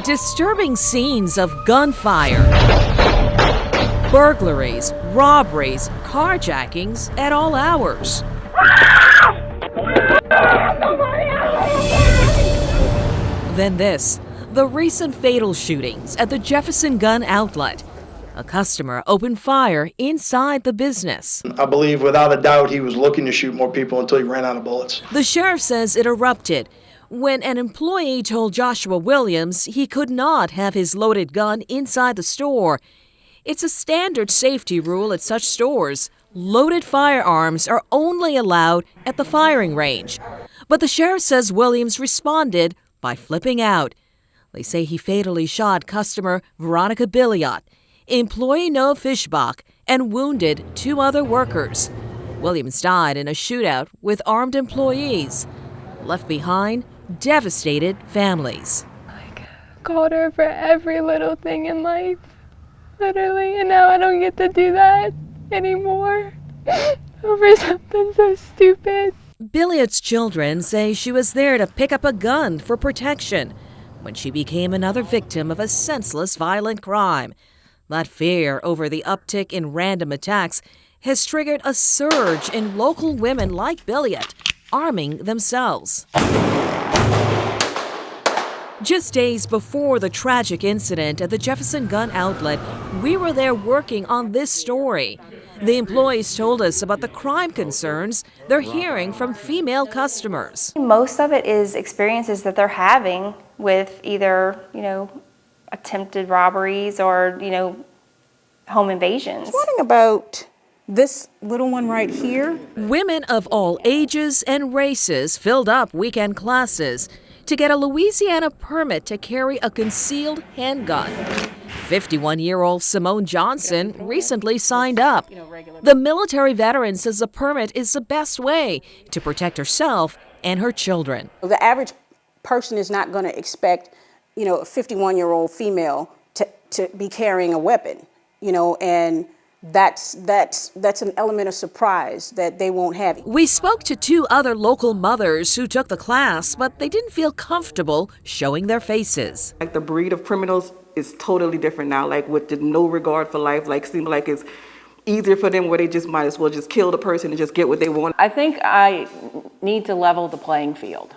Disturbing scenes of gunfire, burglaries, robberies, carjackings at all hours. Then this, the recent fatal shootings at the Jefferson Gun Outlet. A customer opened fire inside the business. I believe without a doubt he was looking to shoot more people until he ran out of bullets. The sheriff says it erupted when an employee told Joshua Williams he could not have his loaded gun inside the store. It's a standard safety rule at such stores. Loaded firearms are only allowed at the firing range. But the sheriff says Williams responded by flipping out. They say he fatally shot customer Veronica Billiot, employee Noah Fishbach, and wounded 2 other workers. Williams died in a shootout with armed employees. Left behind devastated families. I called her for every little thing in life, literally, and now I don't get to do that anymore over something so stupid. Billiot's children say she was there to pick up a gun for protection when she became another victim of a senseless violent crime. That fear over the uptick in random attacks has triggered a surge in local women like Billiot arming themselves. Just days before the tragic incident at the Jefferson Gun Outlet, we were there working on this story. The employees told us about the crime concerns they're hearing from female customers. Most of it is experiences that they're having with either, attempted robberies or, home invasions. Wondering about this little one right here. Women of all ages and races filled up weekend classes to get a Louisiana permit to carry a concealed handgun. 51-year-old Simone Johnson recently signed up. The military veteran says the permit is the best way to protect herself and her children. The average person is not going to expect, a 51-year-old female to be carrying a weapon, and that's an element of surprise that they won't have. We spoke to 2 other local mothers who took the class, but they didn't feel comfortable showing their faces. Like the breed of criminals is totally different now, like with the no regard for life, like seem like it's easier for them where they just might as well just kill the person and just get what they want. I think I need to level the playing field.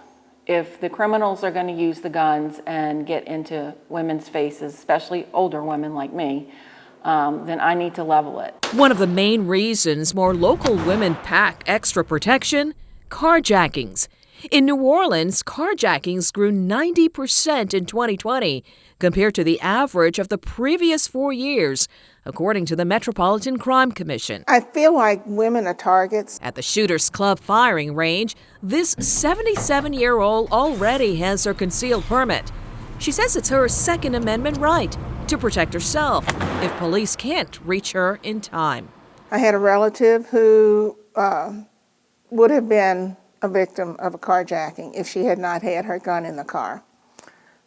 If the criminals are going to use the guns and get into women's faces, especially older women like me, then I need to level it. One of the main reasons more local women pack extra protection: carjackings. In New Orleans, carjackings grew 90% in 2020 compared to the average of the previous 4 years, according to the Metropolitan Crime Commission. I feel like women are targets. At the Shooters Club firing range, this 77-year-old already has her concealed permit. She says it's her Second Amendment right to protect herself if police can't reach her in time. I had a relative who would have been a victim of a carjacking if she had not had her gun in the car.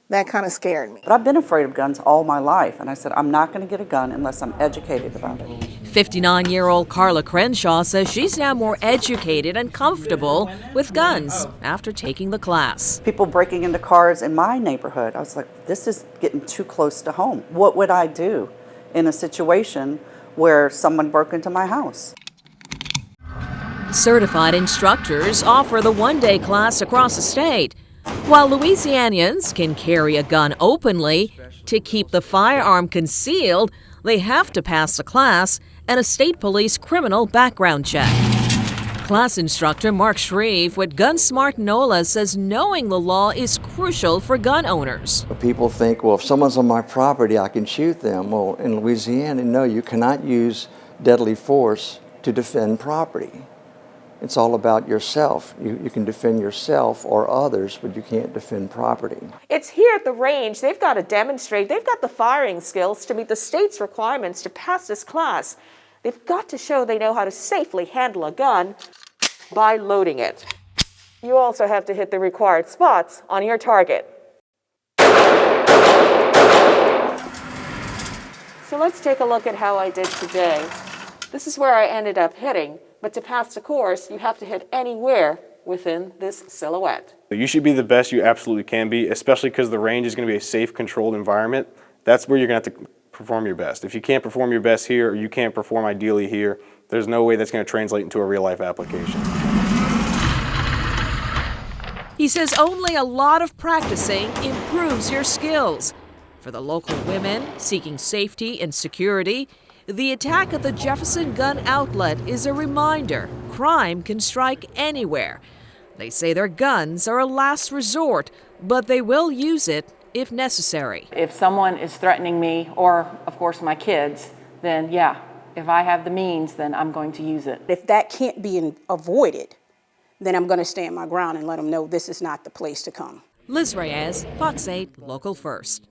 That kind of scared me. But I've been afraid of guns all my life, and I said, I'm not going to get a gun unless I'm educated about it. 59-year-old Carla Crenshaw says she's now more educated and comfortable with guns after taking the class. People breaking into cars in my neighborhood, I was like, this is getting too close to home. What would I do in a situation where someone broke into my house? Certified instructors offer the one-day class across the state. While Louisianians can carry a gun openly, to keep the firearm concealed, they have to pass the class and a state police criminal background check. Class instructor Mark Shreve with GunSmart NOLA says knowing the law is crucial for gun owners. People think, well, if someone's on my property, I can shoot them. Well, in Louisiana, no, you cannot use deadly force to defend property. It's all about yourself. You can defend yourself or others, but you can't defend property. It's here at the range. They've got to demonstrate. They've got the firing skills to meet the state's requirements to pass this class. They've got to show they know how to safely handle a gun by loading it. You also have to hit the required spots on your target. So let's take a look at how I did today. This is where I ended up hitting. But to pass the course, you have to hit anywhere within this silhouette. You should be the best you absolutely can be, especially because the range is going to be a safe, controlled environment. That's where you're going to have to perform your best. If you can't perform your best here, or you can't perform ideally here, there's no way that's going to translate into a real-life application. He says only a lot of practicing improves your skills. For the local women seeking safety and security, the attack at the Jefferson Gun Outlet is a reminder crime can strike anywhere. They say their guns are a last resort, but they will use it if necessary. If someone is threatening me, or of course my kids, then yeah, if I have the means, then I'm going to use it. If that can't be avoided, then I'm going to stand my ground and let them know this is not the place to come. Liz Reyes, Fox 8 Local First.